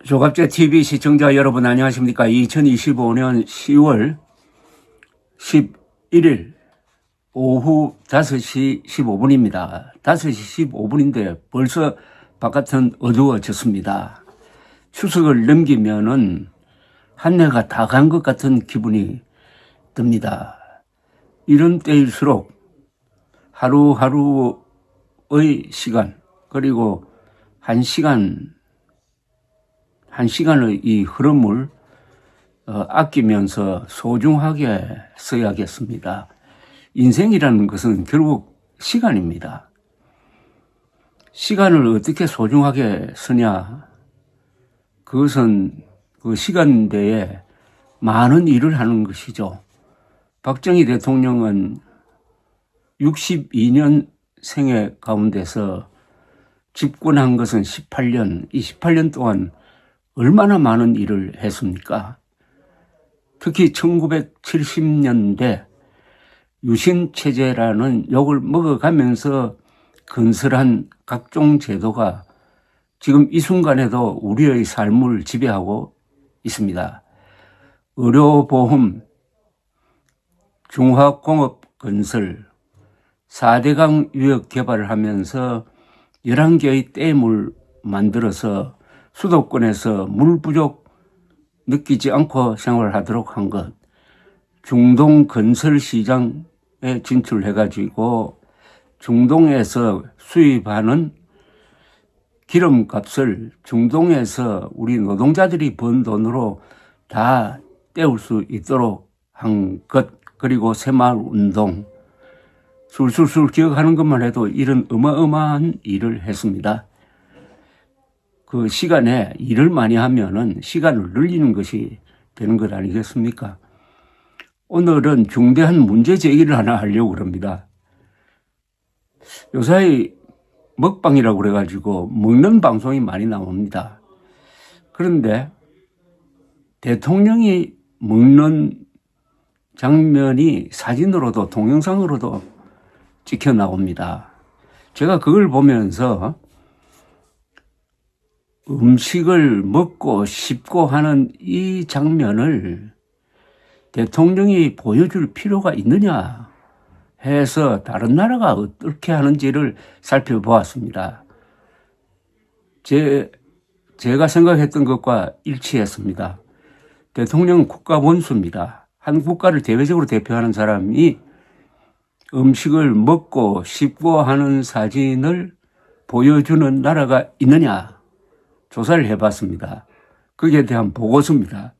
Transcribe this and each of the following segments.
조갑제 TV 시청자 여러분 안녕하십니까? 2025년 10월 11일 오후 5시 15분입니다. 5시 15분인데 벌써 바깥은 어두워졌습니다. 추석을 넘기면은 한 해가 다 간 것 같은 기분이 듭니다. 이런 때일수록 하루하루의 시간 그리고 한 시간의 이 흐름을 아끼면서 소중하게 써야겠습니다. 인생이라는 것은 결국 시간입니다. 시간을 어떻게 소중하게 쓰냐? 그것은 그 시간대에 많은 일을 하는 것이죠. 박정희 대통령은 62년 생애 가운데서 집권한 것은 18년, 이 18년 동안 얼마나 많은 일을 했습니까? 특히 1970년대 유신체제라는 욕을 먹어가면서 건설한 각종 제도가 지금 이 순간에도 우리의 삶을 지배하고 있습니다. 의료보험, 중화공업건설, 4대강 유역 개발을 하면서 11개의 댐을 만들어서 수도권에서 물 부족 느끼지 않고 생활하도록 한 것, 중동 건설 시장에 진출해가지고 중동에서 수입하는 기름값을 중동에서 우리 노동자들이 번 돈으로 다 떼울 수 있도록 한 것, 그리고 새마을운동, 술술술 기억하는 것만 해도 이런 어마어마한 일을 했습니다. 그 시간에 일을 많이 하면은 시간을 늘리는 것이 되는 것 아니겠습니까? 오늘은 중대한 문제 제기를 하나 하려고 합니다. 요사이 먹방이라고 그래가지고 먹는 방송이 많이 나옵니다. 그런데 대통령이 먹는 장면이 사진으로도 동영상으로도 찍혀 나옵니다. 제가 그걸 보면서 음식을 먹고 씹고 하는 이 장면을 대통령이 보여줄 필요가 있느냐 해서 다른 나라가 어떻게 하는지를 살펴보았습니다. 제가 생각했던 것과 일치했습니다. 대통령은 국가 원수입니다. 한 국가를 대외적으로 대표하는 사람이 음식을 먹고 씹고 하는 사진을 보여주는 나라가 있느냐 조사를 해봤습니다. 거기에 대한 보고서입니다.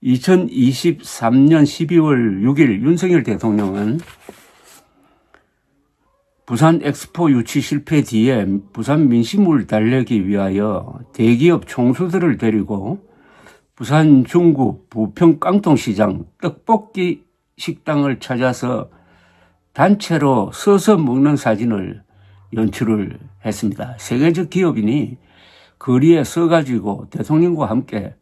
2023년 12월 6일 윤석열 대통령은 부산 엑스포 유치 실패 뒤에 부산 민심을 달래기 위하여 대기업 총수들을 데리고 부산 중구 부평 깡통시장 떡볶이 식당을 찾아서 단체로 서서 먹는 사진을 연출을 했습니다. 세계적 기업인이 거리에 서가지고 대통령과 함께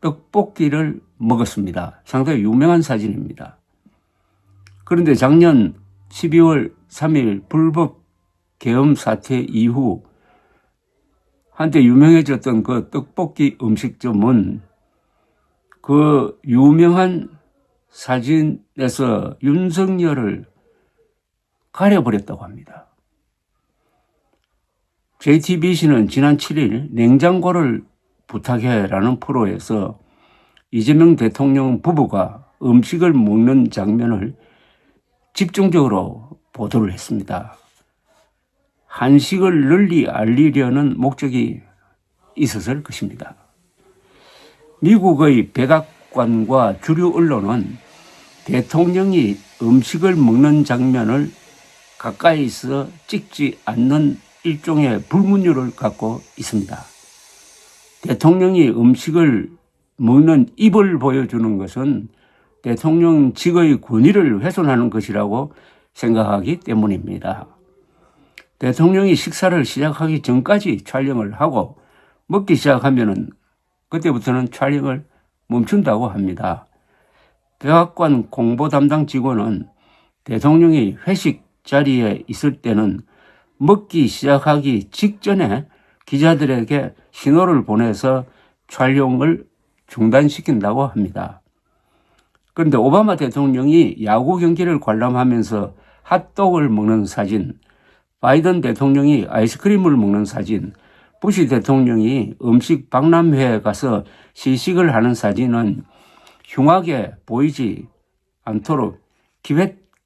떡볶이를 먹었습니다. 상당히 유명한 사진입니다. 그런데 작년 12월 3일 불법 계엄 사태 이후 한때 유명해졌던 그 떡볶이 음식점은 그 유명한 사진에서 윤석열을 가려버렸다고 합니다. JTBC는 지난 7일 냉장고를 부탁해라는 프로에서 이재명 대통령 부부가 음식을 먹는 장면을 집중적으로 보도를 했습니다. 한식을 널리 알리려는 목적이 있었을 것입니다. 미국의 백악관과 주류 언론은 대통령이 음식을 먹는 장면을 가까이서 찍지 않는 일종의 불문율을 갖고 있습니다. 대통령이 음식을 먹는 입을 보여주는 것은 대통령직의 권위를 훼손하는 것이라고 생각하기 때문입니다. 대통령이 식사를 시작하기 전까지 촬영을 하고 먹기 시작하면은 그때부터는 촬영을 멈춘다고 합니다. 백악관 공보 담당 직원은 대통령이 회식 자리에 있을 때는 먹기 시작하기 직전에 기자들에게 신호를 보내서 촬영을 중단시킨다고 합니다. 그런데 오바마 대통령이 야구 경기를 관람하면서 핫도그를 먹는 사진, 바이든 대통령이 아이스크림을 먹는 사진, 부시 대통령이 음식 박람회에 가서 시식을 하는 사진은 흉하게 보이지 않도록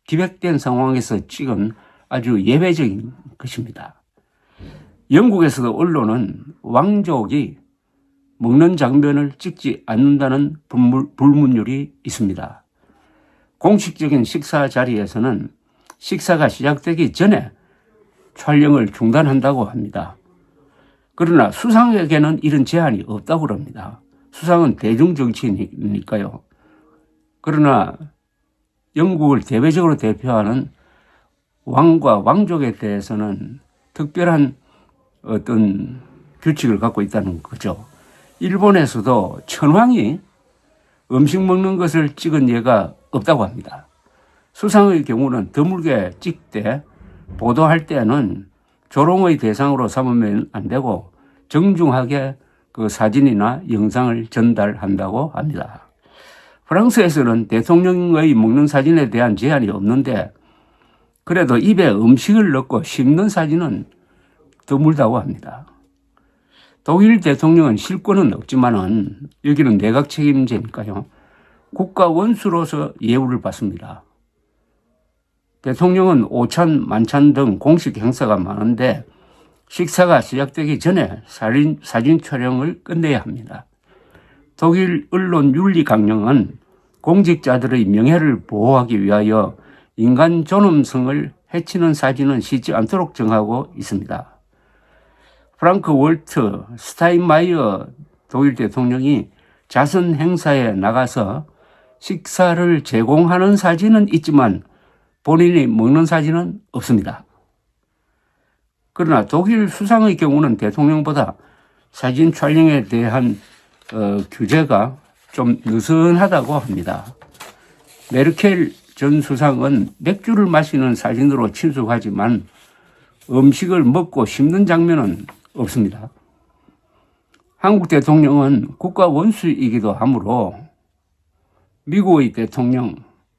기획된 상황에서 찍은 아주 예외적인 것입니다. 영국에서도 언론은 왕족이 먹는 장면을 찍지 않는다는 불문율이 있습니다. 공식적인 식사 자리에서는 식사가 시작되기 전에 촬영을 중단한다고 합니다. 그러나 수상에게는 이런 제한이 없다고 합니다. 수상은 대중정치니까요. 그러나 영국을 대외적으로 대표하는 왕과 왕족에 대해서는 특별한 어떤 규칙을 갖고 있다는 거죠. 일본에서도 천황이 음식 먹는 것을 찍은 예가 없다고 합니다. 수상의 경우는 드물게 찍되 보도할 때는 조롱의 대상으로 삼으면 안 되고 정중하게 그 사진이나 영상을 전달한다고 합니다. 프랑스에서는 대통령의 먹는 사진에 대한 제한이 없는데 그래도 입에 음식을 넣고 씹는 사진은 드물다고 합니다. 독일 대통령은 실권은 없지만은 여기는 내각 책임제니까요. 국가 원수로서 예우를 받습니다. 대통령은 오찬, 만찬 등 공식 행사가 많은데 식사가 시작되기 전에 사진 촬영을 끝내야 합니다. 독일 언론 윤리 강령은 공직자들의 명예를 보호하기 위하여 인간 존엄성을 해치는 사진은 싣지 않도록 정하고 있습니다. 프랑크 월트 스타인마이어 독일 대통령이 자선 행사에 나가서 식사를 제공하는 사진은 있지만 본인이 먹는 사진은 없습니다. 그러나 독일 수상의 경우는 대통령보다 사진 촬영에 대한 규제가 좀 느슨하다고 합니다. 메르켈 전 수상은 맥주를 마시는 사진으로 친숙하지만 음식을 먹고 씹는 장면은 없습니다. 한국 대통령은 국가 원수이기도 하므로 미국의 대통령,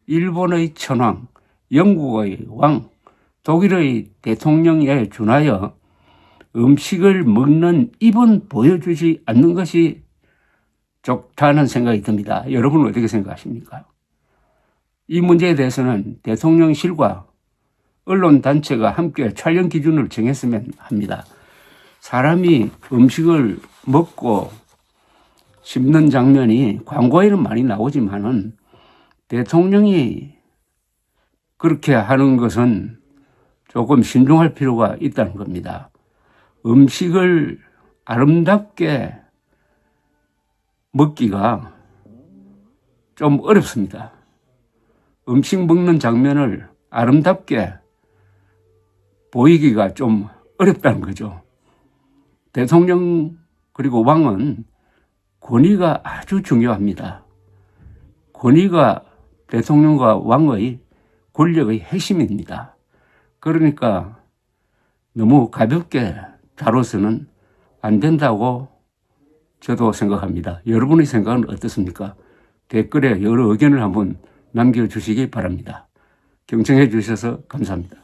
일본의 천황, 영국의 왕, 독일의 대통령에 준하여 음식을 먹는 입은 보여주지 않는 것이 좋다는 생각이 듭니다. 여러분은 어떻게 생각하십니까? 이 문제에 대해서는 대통령실과 언론단체가 함께 촬영 기준을 정했으면 합니다. 사람이 음식을 먹고 씹는 장면이 광고에는 많이 나오지만은 대통령이 그렇게 하는 것은 조금 신중할 필요가 있다는 겁니다. 음식을 아름답게 먹기가 좀 어렵습니다. 음식 먹는 장면을 아름답게 보이기가 좀 어렵다는 거죠. 대통령 그리고 왕은 권위가 아주 중요합니다. 권위가 대통령과 왕의 권력의 핵심입니다. 그러니까 너무 가볍게 다뤄서는 안 된다고 저도 생각합니다. 여러분의 생각은 어떻습니까? 댓글에 여러 의견을 한번 남겨주시기 바랍니다. 경청해 주셔서 감사합니다.